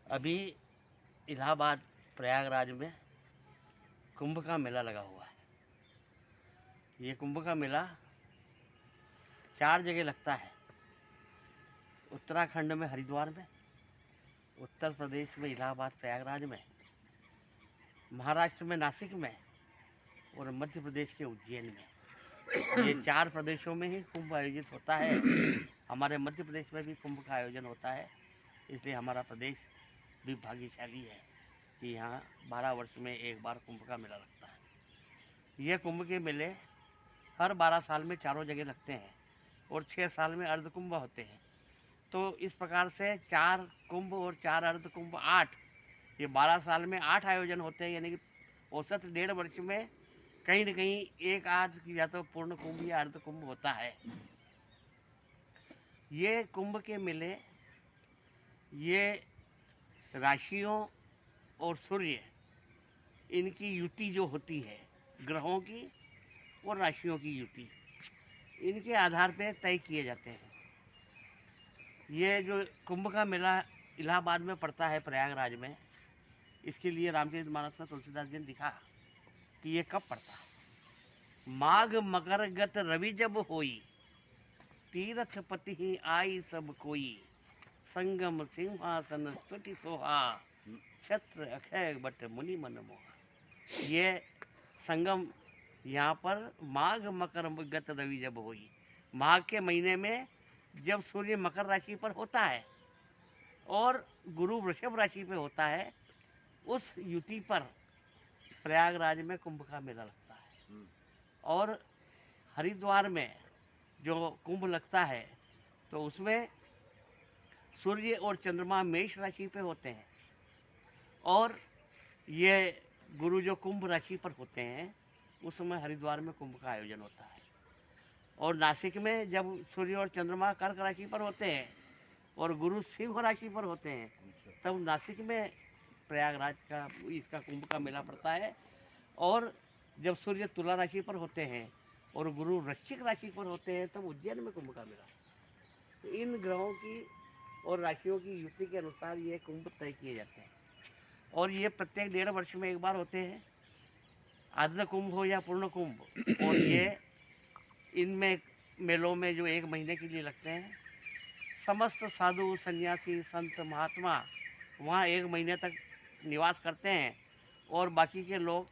अभी इलाहाबाद प्रयागराज में कुंभ का मेला लगा हुआ है। ये कुंभ का मेला 4 जगह लगता है। उत्तराखंड में हरिद्वार में, उत्तर प्रदेश में इलाहाबाद प्रयागराज में, महाराष्ट्र में नासिक में और मध्य प्रदेश के उज्जैन में। ये 4 प्रदेशों में ही कुंभ आयोजित होता है। हमारे मध्य प्रदेश में भी कुंभ का आयोजन होता है, इसलिए हमारा प्रदेश भी भाग्यशाली है कि यहाँ 12 वर्ष में एक बार कुंभ का मेला लगता है। ये कुंभ के मेले हर 12 साल में चारों जगह लगते हैं और 6 साल में अर्ध कुंभ होते हैं। तो इस प्रकार से 4 कुंभ और 4 अर्ध कुंभ 8, ये 12 साल में 8 आयोजन होते हैं। यानी कि औसत 1.5 वर्ष में कहीं न कहीं एक आध या तो पूर्ण कुंभ या अर्ध कुंभ होता है। ये कुंभ के मेले, ये राशियों और सूर्य, इनकी युति जो होती है, ग्रहों की और राशियों की युति, इनके आधार पे तय किए जाते हैं। ये जो कुंभ का मेला इलाहाबाद में पड़ता है प्रयागराज में, इसके लिए रामचरितमानस में तुलसीदास जी ने लिखा कि ये कब पड़ता है। माघ मकर गत रवि जब होई, तीरथ पति ही आई सब कोई, संगम सिंहासन सुटि सोहा, छत्र अक्षय बट मुनि मन मोहा। ये संगम यहाँ पर माघ मकर गत रवि जब होई, माघ के महीने में जब सूर्य मकर राशि पर होता है और गुरु वृषभ राशि पे होता है, उस युति पर प्रयागराज में कुंभ का मेला लगता है। और हरिद्वार में जो कुंभ लगता है तो उसमें सूर्य और चंद्रमा मेष राशि पे होते हैं और ये गुरु जो कुंभ राशि पर होते हैं, उस समय हरिद्वार में कुंभ का आयोजन होता है। और नासिक में जब सूर्य और चंद्रमा कर्क राशि पर होते हैं और गुरु सिंह राशि पर होते हैं, तब नासिक में प्रयागराज का इसका कुंभ का मेला पड़ता है। और जब सूर्य तुला राशि पर होते हैं और गुरु वृश्चिक राशि पर होते हैं, तब उज्जैन में कुंभ का मेला। तो इन ग्रहों की और राशियों की युति के अनुसार ये कुंभ तय किए जाते हैं और ये प्रत्येक 1.5 वर्ष में एक बार होते हैं, अर्ध कुंभ हो या पूर्ण कुंभ। और ये इनमें मेलों में जो 1 महीने के लिए लगते हैं, समस्त साधु सन्यासी संत महात्मा वहाँ 1 महीने तक निवास करते हैं और बाकी के लोग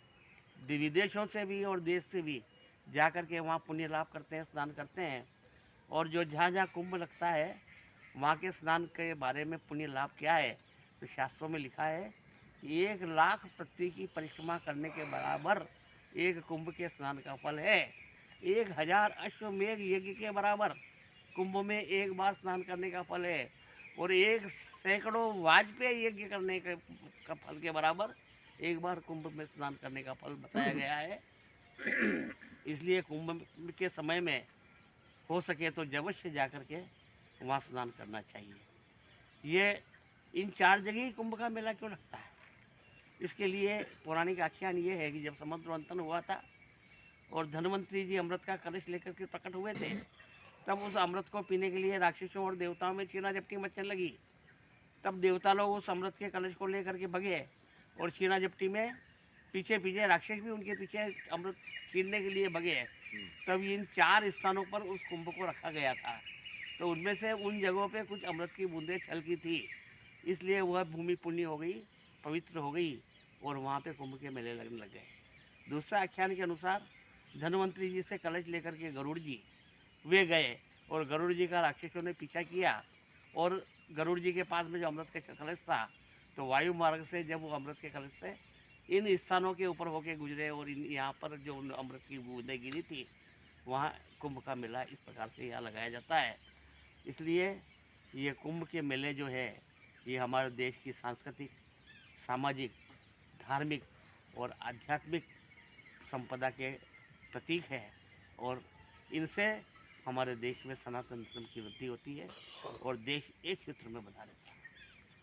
विदेशों से भी और देश से भी जा कर के वहाँ पुण्य लाभ करते हैं, स्नान करते हैं। और जो जहाँ जहाँ कुंभ लगता है वहाँ के स्नान के बारे में पुण्य लाभ क्या है, तो शास्त्रों में लिखा है कि 1 लाख पृथ्वी की परिक्रमा करने के बराबर एक कुंभ के स्नान का फल है। 1000 अश्वमेघ यज्ञ के बराबर कुंभ में एक बार स्नान करने का फल है और 1 सैकड़ों वाजपेयी यज्ञ करने का फल के बराबर एक बार कुंभ में स्नान करने का फल बताया गया है। इसलिए कुंभ के समय में हो सके तो अवश्य जाकर के वहाँ स्नान करना चाहिए। ये इन 4 जगह ही कुंभ का मेला क्यों लगता है, इसके लिए पौराणिक आख्यान ये है कि जब समुद्र मंथन हुआ था और धन्वंतरी जी अमृत का कलश लेकर के प्रकट हुए थे, तब उस अमृत को पीने के लिए राक्षसों और देवताओं में छीना झपटी मचने लगी। तब देवता लोग उस अमृत के कलश को लेकर के भगे और छीना झपटी में पीछे पीछे राक्षस भी उनके पीछे अमृत छीनने के लिए भगे। तब इन 4 स्थानों पर उस कुंभ को रखा गया था। तो उनमें से उन जगहों पे कुछ अमृत की बूंदें छलकी थी, इसलिए वह भूमि पुण्य हो गई, पवित्र हो गई और वहाँ पे कुंभ के मेले लगने लग गए। दूसरा आख्यान के अनुसार धन्वंतरी जी से कलश लेकर के गरुड़ जी वे गए और गरुड़ जी का राक्षसों ने पीछा किया और गरुड़ जी के पास में जो अमृत का कलश था, तो वायु मार्ग से जब वो अमृत के कलश से इन स्थानों के ऊपर होके गुजरे और इन यहाँ पर जो अमृत की बूंदें गिरी थी, वहाँ कुंभ का मेला इस प्रकार से यहाँ लगाया जाता है। इसलिए ये कुंभ के मेले जो है, ये हमारे देश की सांस्कृतिक, सामाजिक, धार्मिक और आध्यात्मिक संपदा के प्रतीक है और इनसे हमारे देश में सनातन धर्म की वृद्धि होती है और देश एक सूत्र में बंधा रहता है।